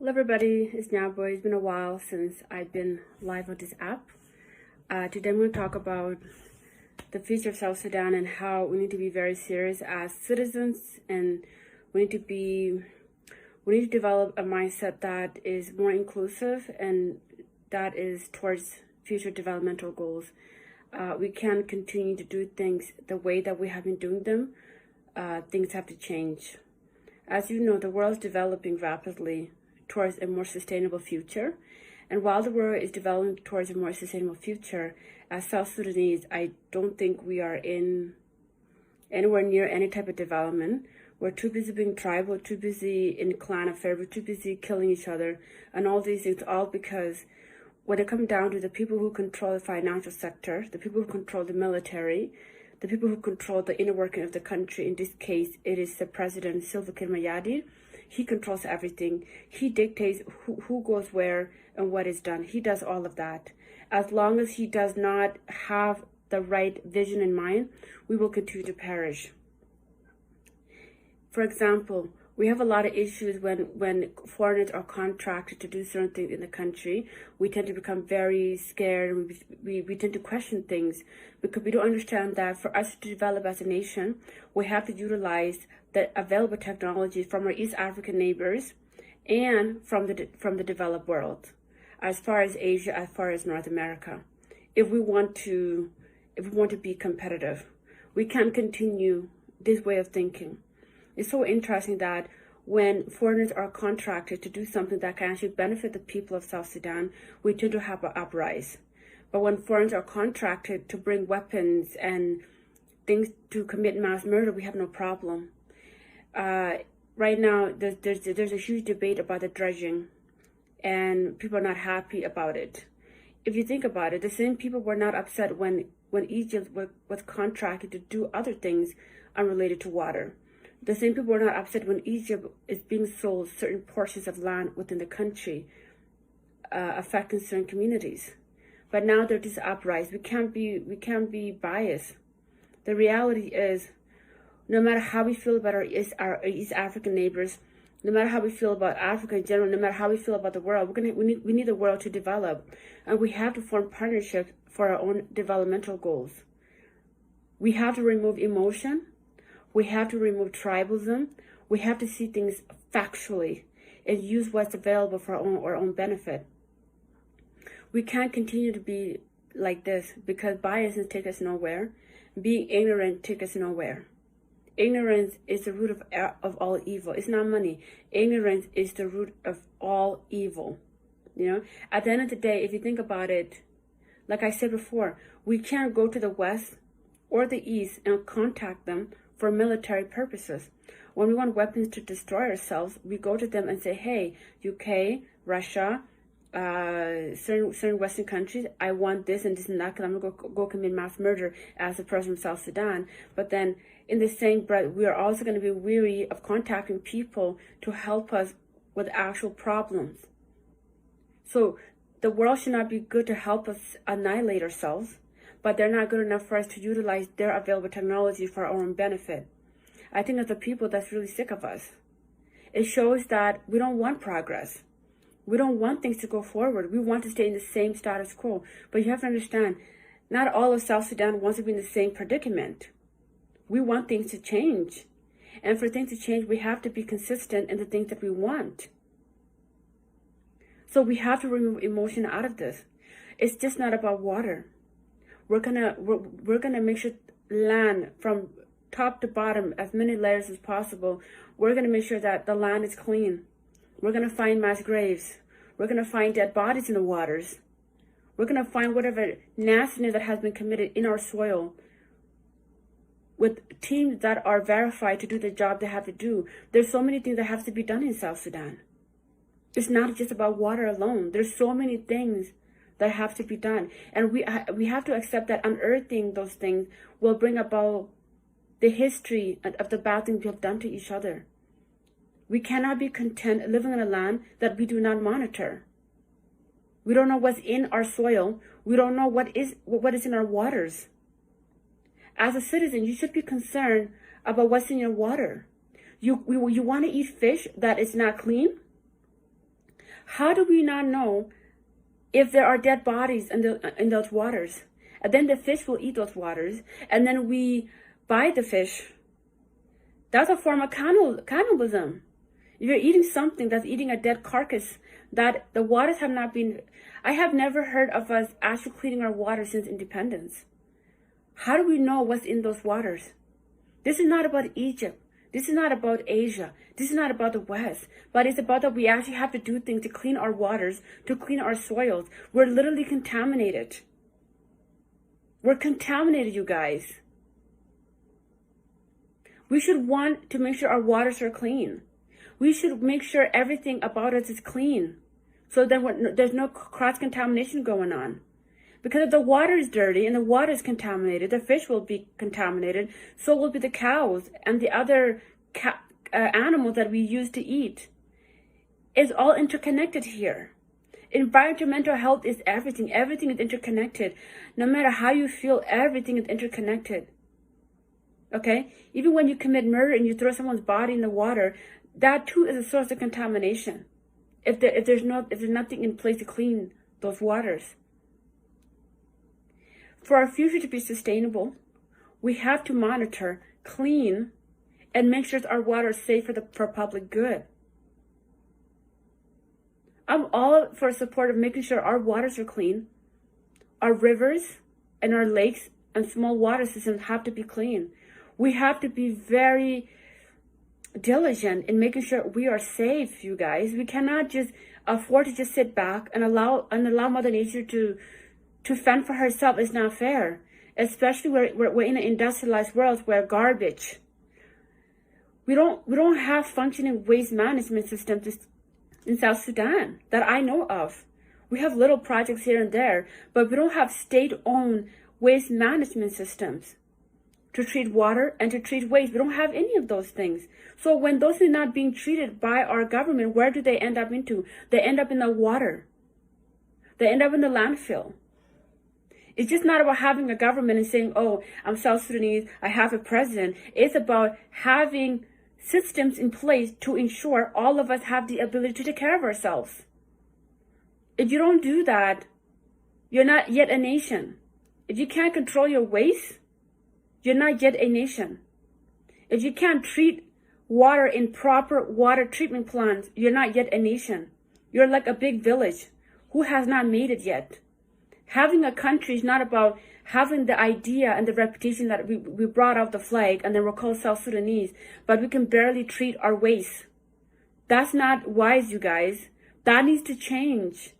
Hello everybody, it's Nyabuoy. It's been a while since I've been live on this app. Today I'm going to talk about the future of South Sudan and how we need to be very serious as citizens, and we need to develop a mindset that is more inclusive and that is towards future developmental goals. We can't continue to do things the way that we have been doing them. Things have to change. As you know, the world is developing rapidly towards a more sustainable future. And while the world is developing towards a more sustainable future, as South Sudanese, I don't think we are anywhere near any type of development. We're too busy being tribal, too busy in clan affair, we're too busy killing each other, and all these things, all because when it comes down to the people who control the financial sector, the people who control the military, the people who control the inner working of the country, in this case, it is the President Salva Kiir Mayardit. He controls everything. He dictates who goes where and what is done. He does all of that. As long as he does not have the right vision in mind, we will continue to perish. For example, we have a lot of issues when foreigners are contracted to do certain things in the country. We tend to become very scared. We tend to question things because we don't understand that for us to develop as a nation, we have to utilize the available technology from our East African neighbors and from the developed world, as far as Asia, as far as North America. If we want to be competitive, we can't continue this way of thinking. It's so interesting that when foreigners are contracted to do something that can actually benefit the people of South Sudan, we tend to have an uprise. But when foreigners are contracted to bring weapons and things to commit mass murder, we have no problem. Right now, there's a huge debate about the dredging, and people are not happy about it. If you think about it, the same people were not upset when Egypt was contracted to do other things unrelated to water. The same people were not upset when Egypt is being sold certain portions of land within the country, affecting certain communities. But now there's this uprising. We can't be biased. The reality is, no matter how we feel about our East African neighbors, no matter how we feel about Africa in general, no matter how we feel about the world, we need the world to develop, and we have to form partnerships for our own developmental goals. We have to remove emotion. We have to remove tribalism. We have to see things factually and use what's available for our own benefit. We can't continue to be like this because biases take us nowhere. Being ignorant takes us nowhere. Ignorance is the root of all evil. It's not money. Ignorance is the root of all evil. At the end of the day, if you think about it, like I said before, we can't go to the West or the East and contact them for military purposes. When we want weapons to destroy ourselves, we go to them and say, hey, UK, Russia, certain Western countries, I want this and this and that because I'm going to go commit mass murder as the president of South Sudan. But then in the same breath, we are also going to be weary of contacting people to help us with actual problems. So the world should not be good to help us annihilate ourselves, but they're not good enough for us to utilize their available technology for our own benefit. I think as a people, that's really sick of us. It shows that we don't want progress. We don't want things to go forward. We want to stay in the same status quo. But you have to understand, not all of South Sudan wants to be in the same predicament. We want things to change. And for things to change, we have to be consistent in the things that we want. So we have to remove emotion out of this. It's just not about water. We're gonna make sure land from top to bottom, as many layers as possible. We're gonna make sure that the land is clean. We're gonna find mass graves. We're gonna find dead bodies in the waters. We're gonna find whatever nastiness that has been committed in our soil, with teams that are verified to do the job they have to do. There's so many things that have to be done in South Sudan. It's not just about water alone. There's so many things that have to be done, and we have to accept that unearthing those things will bring about the history of the bad things we have done to each other. We cannot be content living in a land that we do not monitor. We don't know what's in our soil. We don't know what is in our waters. As a citizen, you should be concerned about what's in your water. You want to eat fish that is not clean? How do we not know if there are dead bodies in those waters? And then the fish will eat those waters, and then we buy the fish. That's a form of cannibalism. If you're eating something that's eating a dead carcass, that the waters have not been... I have never heard of us actually cleaning our water since independence. How do we know what's in those waters? This is not about Egypt. This is not about Asia. This is not about the West. But it's about that we actually have to do things to clean our waters, to clean our soils. We're literally contaminated. We're contaminated, you guys. We should want to make sure our waters are clean. We should make sure everything about us is clean, so that there's no cross-contamination going on. Because if the water is dirty and the water is contaminated, the fish will be contaminated, so will be the cows and the other animals that we use to eat. It's all interconnected here. Environmental health is everything. Everything is interconnected. No matter how you feel, everything is interconnected. Okay? Even when you commit murder and you throw someone's body in the water, that too is a source of contamination. If there's nothing in place to clean those waters. For our future to be sustainable, we have to monitor, clean, and make sure our water is safe for public good. I'm all for support of making sure our waters are clean. Our rivers and our lakes and small water systems have to be clean. We have to be very diligent in making sure we are safe, you guys. We cannot just afford to just sit back and allow Mother Nature to fend for herself. It's not fair. Especially we're in an industrialized world where garbage. We don't have functioning waste management systems in South Sudan that I know of. We have little projects here and there, but we don't have state-owned waste management systems to treat water and to treat waste. We don't have any of those things. So when those are not being treated by our government, where do they end up into? They end up in the water. They end up in the landfill. It's just not about having a government and saying, oh, I'm South Sudanese, I have a president. It's about having systems in place to ensure all of us have the ability to take care of ourselves. If you don't do that, you're not yet a nation. If you can't control your waste, you're not yet a nation. If you can't treat water in proper water treatment plants, you're not yet a nation. You're like a big village who has not made it yet. Having a country is not about having the idea and the reputation that we brought out the flag and then we're called South Sudanese, but we can barely treat our waste. That's not wise, you guys. That needs to change.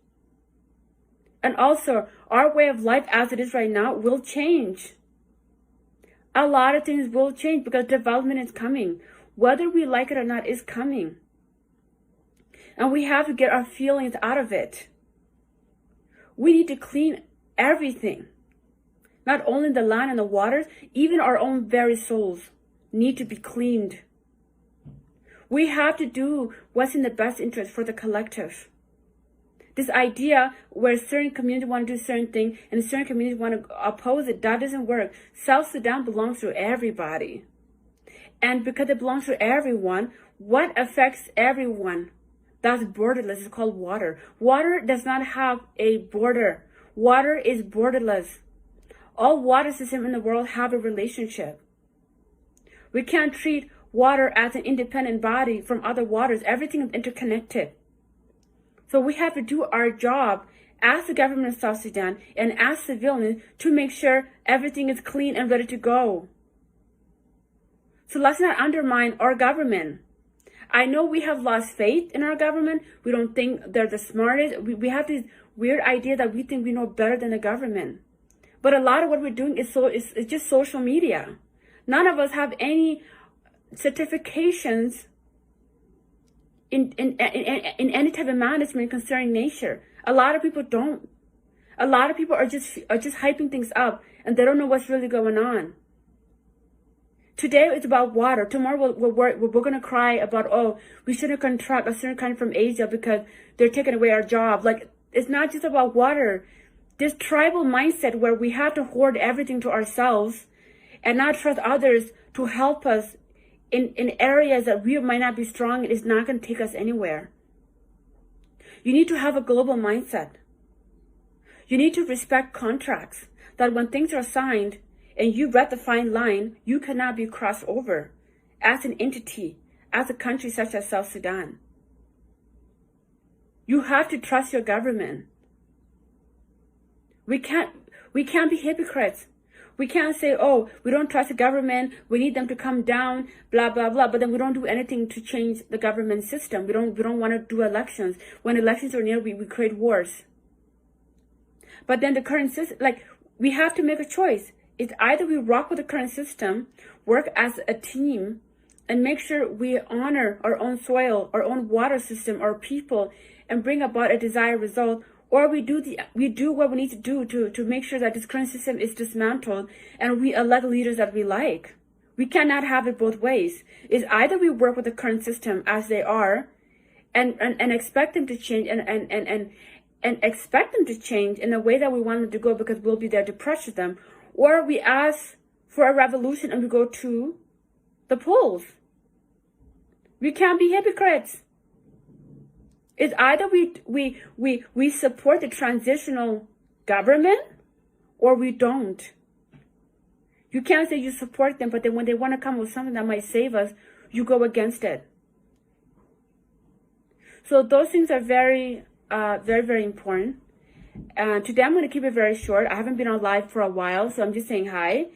And also, our way of life as it is right now will change. A lot of things will change because development is coming. Whether we like it or not, is coming. And we have to get our feelings out of it. We need to clean everything. Not only the land and the waters, even our own very souls need to be cleaned. We have to do what's in the best interest for the collective. This idea where certain communities want to do certain things and certain communities want to oppose it, that doesn't work. South Sudan belongs to everybody. And because it belongs to everyone, what affects everyone? That's borderless. It's called water. Water does not have a border. Water is borderless. All water systems in the world have a relationship. We can't treat water as an independent body from other waters. Everything is interconnected. So we have to do our job as the government of South Sudan and as civilians to make sure everything is clean and ready to go. So let's not undermine our government. I know we have lost faith in our government. We don't think they're the smartest. We have this weird idea that we think we know better than the government. But a lot of what we're doing is just social media. None of us have any certifications in any type of management concerning nature. A lot of people don't. A lot of people are just hyping things up and they don't know what's really going on. Today it's about water. Tomorrow we're going to cry about, oh, we shouldn't contract a certain kind from Asia because they're taking away our job. Like, it's not just about water. This tribal mindset where we have to hoard everything to ourselves and not trust others to help us in areas that we might not be strong in is not going to take us anywhere. You need to have a global mindset. You need to respect contracts, that when things are signed and you read the fine line, you cannot be crossed over as an entity, as a country such as South Sudan. You have to trust your government. We can't be hypocrites. We can't say, oh, we don't trust the government, we need them to come down, blah, blah, blah, but then we don't do anything to change the government system. We don't want to do elections. When elections are near, we create wars. But then the current system, like, we have to make a choice. It's either we rock with the current system, work as a team, and make sure we honor our own soil, our own water system, our people, and bring about a desired result, or we do what we need to do to make sure that this current system is dismantled and we elect leaders that we like. We cannot have it both ways. It's either we work with the current system as they are and expect them to change and expect them to change in the way that we want them to go because we'll be there to pressure them, or we ask for a revolution and we go to the polls. We can't be hypocrites. It's either we support the transitional government or we don't. You can't say you support them, but then when they want to come with something that might save us, you go against it. So those things are very, very important. And today I'm going to keep it very short. I haven't been on live for a while, so I'm just saying hi.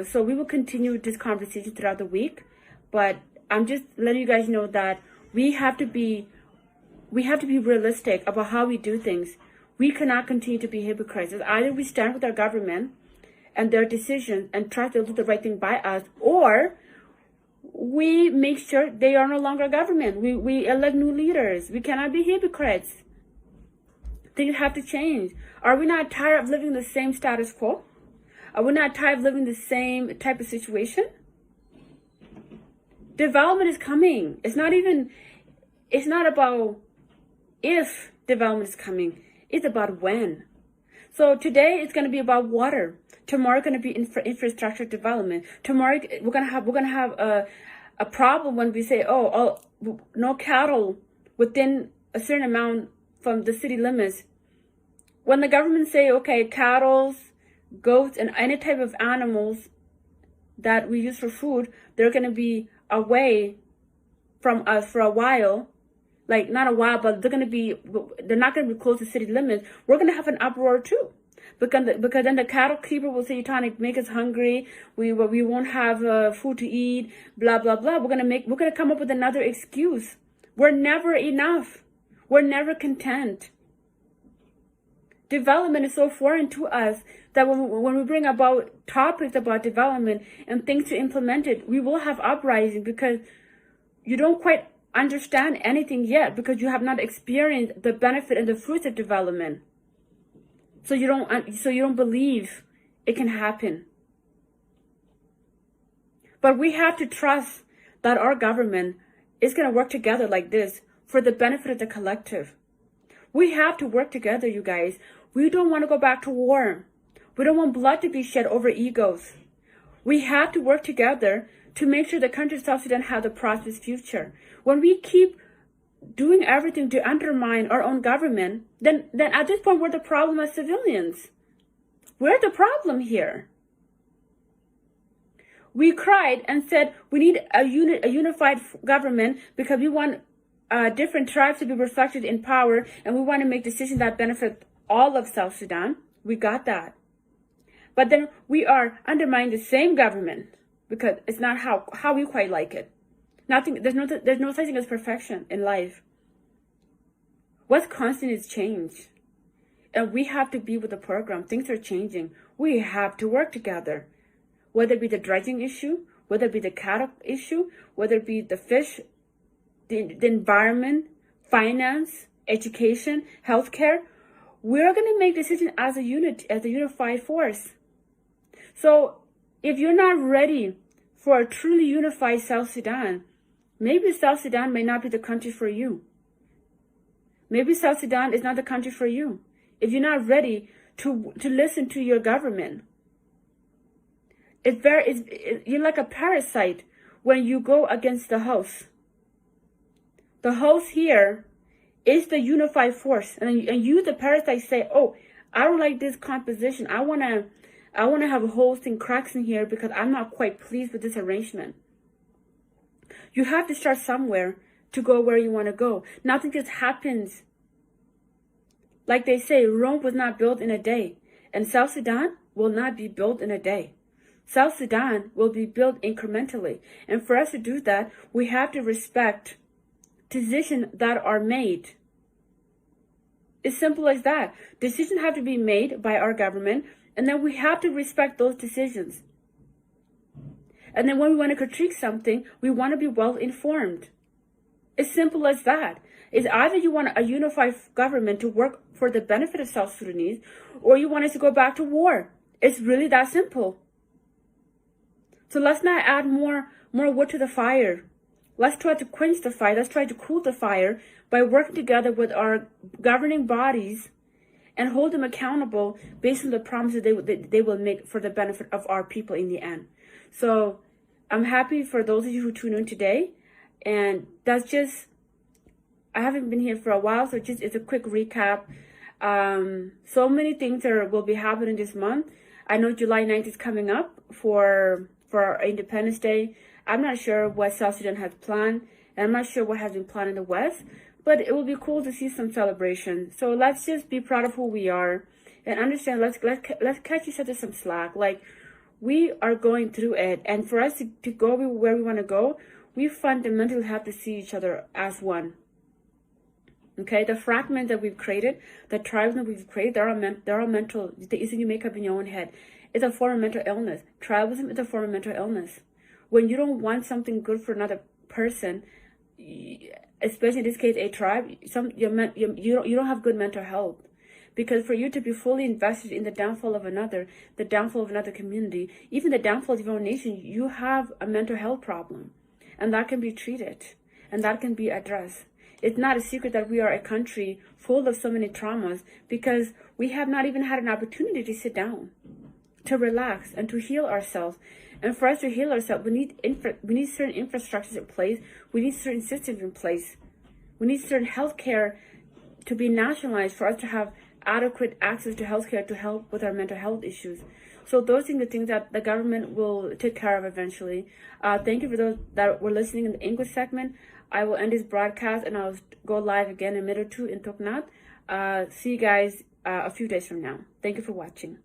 So we will continue this conversation throughout the week, but I'm just letting you guys know that we have to be realistic about how we do things. We cannot continue to be hypocrites. It's either we stand with our government and their decisions and try to do the right thing by us, or we make sure they are no longer government. We elect new leaders. We cannot be hypocrites. Things have to change. Are we not tired of living the same status quo? Are we not tired of living the same type of situation? Development is coming. It's not about if development is coming. It's about when. So today it's going to be about water. Tomorrow it's going to be infrastructure development. Tomorrow we're going to have a problem when we say, no cattle within a certain amount from the city limits. When the government say, okay, cattle, goats, and any type of animals that we use for food, they're going to be away from us for a while. Like, not a while, but they're not going to be close to city limits. We're going to have an uproar too. Because then the cattle keeper will say, you're trying to make us hungry. We won't have food to eat, blah, blah, blah. We're going to come up with another excuse. We're never enough. We're never content. Development is so foreign to us that when we bring about topics about development and things to implement it, we will have uprising because you don't quite understand anything yet, because you have not experienced the benefit and the fruits of development. So you don't believe it can happen. But we have to trust that our government is going to work together like this for the benefit of the collective. We have to work together, you guys. We don't want to go back to war. We don't want blood to be shed over egos. We have to work together to make sure the country of South Sudan has a prosperous future. When we keep doing everything to undermine our own government, then at this point we're the problem as civilians. We're the problem here. We cried and said we need a unified government because we want different tribes to be reflected in power, and we want to make decisions that benefit all of South Sudan. We got that. But then we are undermining the same government because it's not how we quite like it. There's no such thing as perfection in life. What's constant is change. And we have to be with the program. Things are changing. We have to work together. Whether it be the dredging issue, whether it be the cattle issue, whether it be the fish, the environment, finance, education, healthcare, we're going to make decisions as a unit, as a unified force. So if you're not ready for a truly unified South Sudan, maybe South Sudan may not be the country for you. Maybe South Sudan is not the country for you. If you're not ready to listen to your government, you're like a parasite when you go against the host. The host here It's the unified force. And you, the parasite, say, oh, I don't like this composition. I wanna have holes and cracks in here because I'm not quite pleased with this arrangement. You have to start somewhere to go where you want to go. Nothing just happens. Like they say, Rome was not built in a day. And South Sudan will not be built in a day. South Sudan will be built incrementally. And for us to do that, we have to respect decisions that are made. It's simple as that. Decisions have to be made by our government, and then we have to respect those decisions. And then when we want to critique something, we want to be well informed. It's simple as that. It's either you want a unified government to work for the benefit of South Sudanese, or you want us to go back to war. It's really that simple. So let's not add more wood to the fire. Let's try to quench the fire. Let's try to cool the fire by working together with our governing bodies and hold them accountable based on the promises they will make for the benefit of our people in the end. So I'm happy for those of you who tune in today. And that's just, I haven't been here for a while, so it's a quick recap. So many things will be happening this month. I know July 9th is coming up for our Independence Day. I'm not sure what South Sudan has planned, and I'm not sure what has been planned in the West, but it will be cool to see some celebration. So let's just be proud of who we are and understand, let's catch each other some slack. Like, we are going through it, and for us to go where we want to go, we fundamentally have to see each other as one. Okay, the fragment that we've created, the tribes that we've created, they're all mental. The things you make up in your own head. It's a form of mental illness. Tribalism is a form of mental illness. When you don't want something good for another person, especially in this case a tribe, you don't have good mental health. Because for you to be fully invested in the downfall of another community, even the downfall of your own nation, you have a mental health problem. And that can be treated. And that can be addressed. It's not a secret that we are a country full of so many traumas because we have not even had an opportunity to sit down, to relax, and to heal ourselves. And for us to heal ourselves, we need certain infrastructures in place. We need certain systems in place. We need certain healthcare to be nationalized for us to have adequate access to healthcare to help with our mental health issues. So those are the things that the government will take care of eventually. Thank you for those that were listening in the English segment. I will end this broadcast and I'll go live again in a minute or two in Toknat. See you guys a few days from now. Thank you for watching.